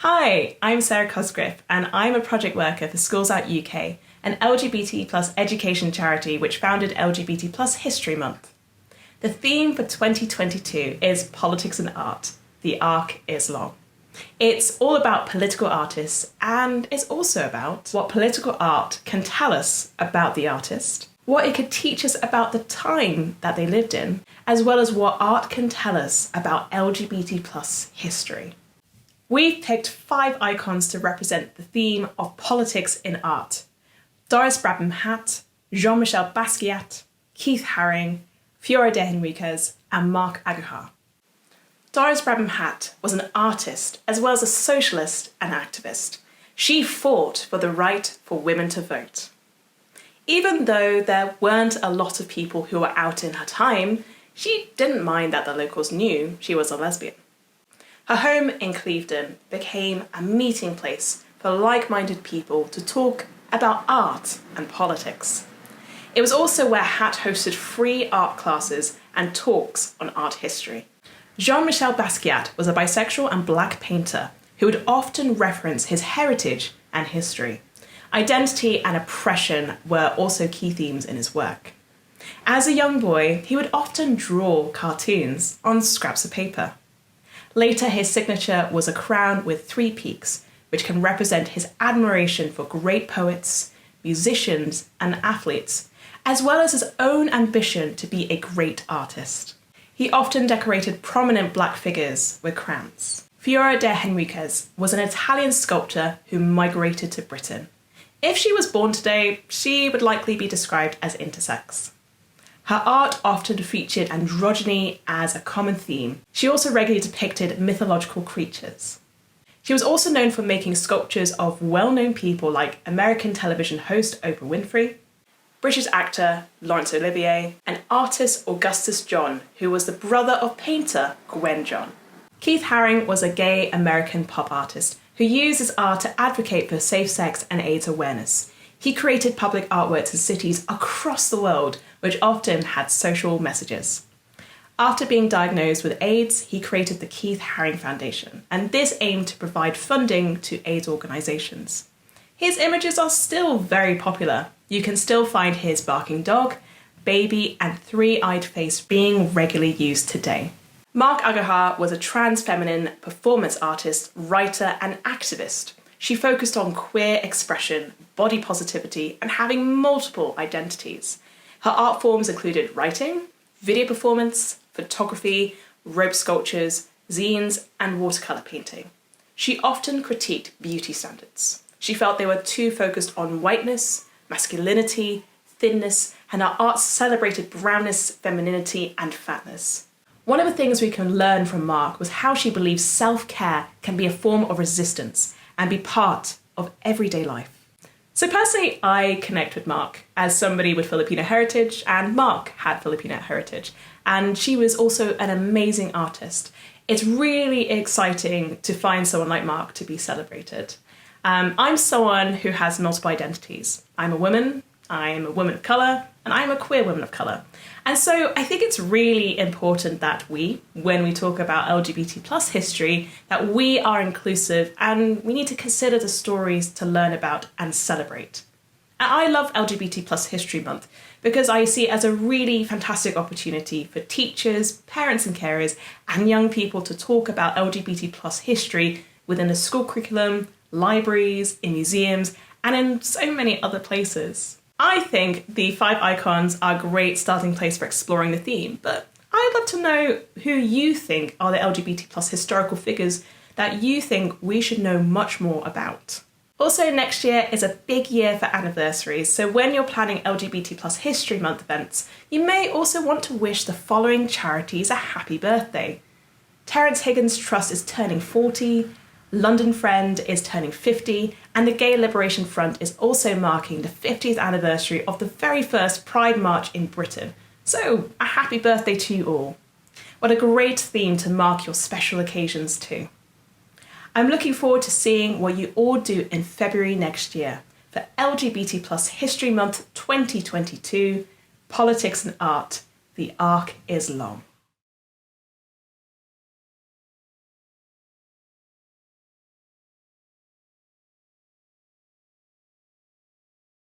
Hi, I'm Sarah Cosgriff and I'm a project worker for Schools Out UK, an LGBT plus education charity which founded LGBT plus History Month. The theme for 2022 is Politics and Art. The arc is long. It's all about political artists, and it's also about what political art can tell us about the artist, what it could teach us about the time that they lived in, as well as what art can tell us about LGBT plus history. We've picked 5 icons to represent the theme of politics in art: Doris Braum Hat, Jean-Michel Basquiat, Keith Haring, Fiore de Henriquez, and Aguhar. Doris Braum Hat was an artist as well as a socialist and activist. She fought for the right for women to vote. Even though there weren't a lot of people who were out in her time, she didn't mind that the locals knew she was a lesbian. Her home in Clevedon became a meeting place for like-minded people to talk about art and politics. It was also where Hatt hosted free art classes and talks on art history. Jean-Michel Basquiat was a bisexual and black painter who would often reference his heritage and history. Identity and oppression were also key themes in his work. As a young boy, he would often draw cartoons on scraps of paper. Later, his signature was a crown with 3 peaks, which can represent his admiration for great poets, musicians, and athletes, as well as his own ambition to be a great artist. He often decorated prominent black figures with crowns. Fiore de Henriquez was an Italian sculptor who migrated to Britain. If she was born today, she would likely be described as intersex. Her art often featured androgyny as a common theme. She also regularly depicted mythological creatures. She was also known for making sculptures of well-known people like American television host Oprah Winfrey, British actor Laurence Olivier, and artist Augustus John, who was the brother of painter Gwen John. Keith Haring was a gay American pop artist who used his art to advocate for safe sex and AIDS awareness. He created public artworks in cities across the world, which often had social messages. After being diagnosed with AIDS, he created the Keith Haring Foundation, and this aimed to provide funding to AIDS organisations. His images are still very popular. You can still find his barking dog, baby, and 3-eyed face being regularly used today. Agaha was a trans feminine performance artist, writer, and activist. She focused on queer expression, body positivity, and having multiple identities. Her art forms included writing, video performance, photography, rope sculptures, zines, and watercolour painting. She often critiqued beauty standards. She felt they were too focused on whiteness, masculinity, thinness, and her art celebrated brownness, femininity, and fatness. One of the things we can learn from Mark was how she believes self-care can be a form of resistance and be part of everyday life. So personally, I connect with Mark as somebody with Filipino heritage, and Mark had Filipino heritage, and she was also an amazing artist. It's really exciting to find someone like Mark to be celebrated. I'm someone who has multiple identities. I'm a woman of colour, and I'm a queer woman of colour. And so I think it's really important that when we talk about LGBT plus history, that we are inclusive and we need to consider the stories to learn about and celebrate. And I love LGBT plus History Month because I see it as a really fantastic opportunity for teachers, parents and carers, and young people to talk about LGBT plus history within the school curriculum, libraries, in museums, and in so many other places. I think the 5 icons are a great starting place for exploring the theme, but I'd love to know who you think are the LGBT plus historical figures that you think we should know much more about. Also, next year is a big year for anniversaries, so when you're planning LGBT plus History Month events, you may also want to wish the following charities a happy birthday. Terence Higgins Trust is turning 40, London Friend is turning 50, and the Gay Liberation Front is also marking the 50th anniversary of the very first Pride March in Britain. So, a happy birthday to you all. What a great theme to mark your special occasions too. I'm looking forward to seeing what you all do in February next year for LGBT plus History Month 2022, Politics and Art. The arc is long.